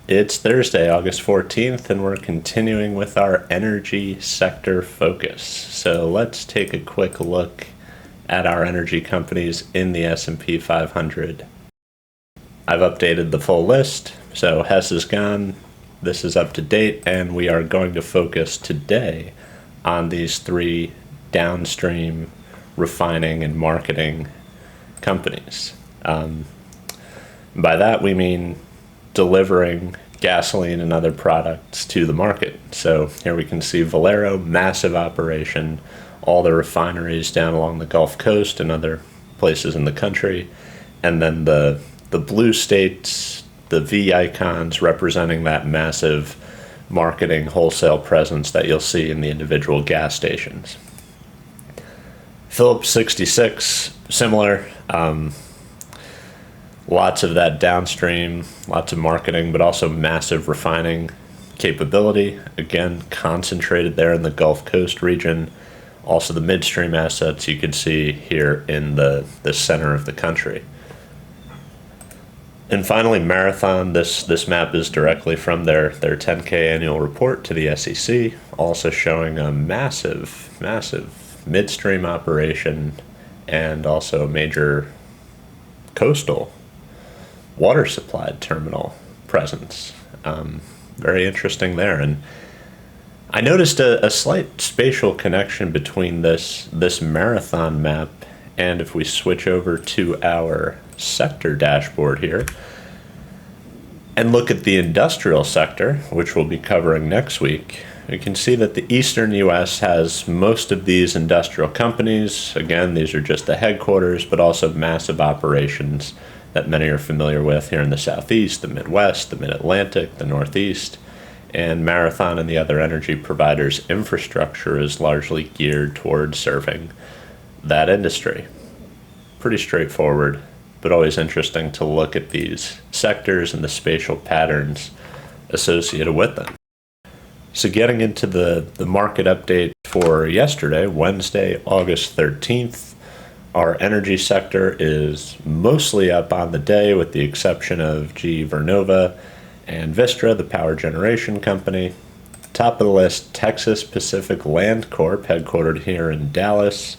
It's Thursday, August 14th, and we're continuing with our energy sector focus. So let's take a quick look at our energy companies in the S&P 500. I've updated the full list, so Hess is gone. This is up to date, and we are going to focus today on these three downstream refining and marketing companies. By that we mean delivering gasoline and other products to the market. So here we can see Valero, massive operation, all the refineries down along the Gulf Coast and other places in the country, and then the blue states, the V icons representing that massive marketing wholesale presence that you'll see in the individual gas stations. Phillips 66, similar. Lots of that downstream, lots of marketing, but also massive refining capability. Again, concentrated there in the Gulf Coast region. Also the midstream assets you can see here in the center of the country. And finally, Marathon. This map is directly from their 10K annual report to the SEC, also showing a massive midstream operation and also a major coastal water supplied terminal presence. Very interesting there. And I noticed a slight spatial connection between this Marathon map and if we switch over to our sector dashboard here and look at the industrial sector, which we'll be covering next week, we can see that the eastern U.S. has most of these industrial companies. Again, these are just the headquarters, but also massive operations that many are familiar with here in the Southeast, the Midwest, the Mid-Atlantic, the Northeast, and Marathon and the other energy providers' infrastructure is largely geared towards serving that industry. Pretty straightforward, but always interesting to look at these sectors and the spatial patterns associated with them. So getting into the market update for yesterday, Wednesday, August 13th, our energy sector is mostly up on the day with the exception of GE Vernova and Vistra, the power generation company. Top of the list, Texas Pacific Land Corp, headquartered here in Dallas.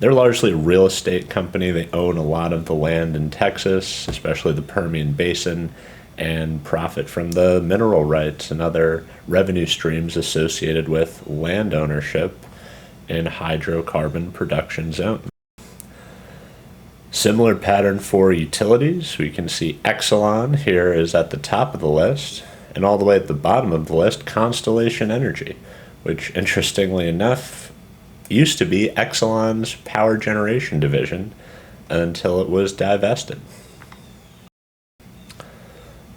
They're largely a real estate company. They own a lot of the land in Texas, especially the Permian Basin, and profit from the mineral rights and other revenue streams associated with land ownership in hydrocarbon production zones. Similar pattern for utilities. We can see Exelon here is at the top of the list, and all the way at the bottom of the list, Constellation Energy, which interestingly enough used to be Exelon's power generation division until it was divested.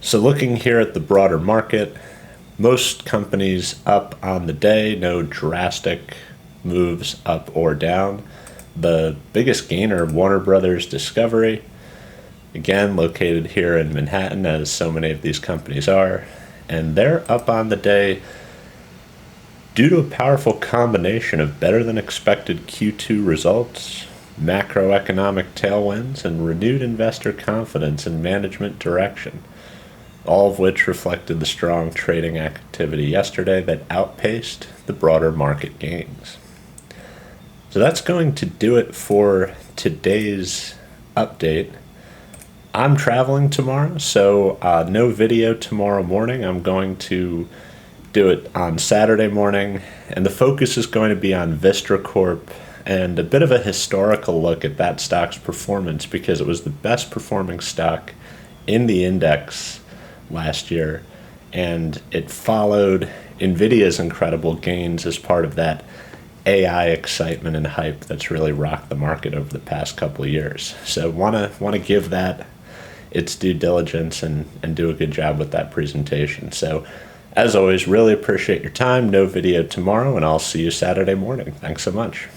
So looking here at the broader market, most companies up on the day, no drastic moves up or down. The biggest gainer, Warner Brothers Discovery, again located here in Manhattan, as so many of these companies are, and they're up on the day due to a powerful combination of better than expected Q2 results, macroeconomic tailwinds, and renewed investor confidence in management direction, all of which reflected the strong trading activity yesterday that outpaced the broader market gains. So that's going to do it for today's update. I'm traveling tomorrow, so no video tomorrow morning. I'm going to do it on Saturday morning, and the focus is going to be on Vistra Corp and a bit of a historical look at that stock's performance because it was the best performing stock in the index last year, and it followed NVIDIA's incredible gains as part of that AI excitement and hype that's really rocked the market over the past couple of years. So want to give that its due diligence and do a good job with that presentation. So as always, really appreciate your time. No video tomorrow, and I'll see you Saturday morning. Thanks so much.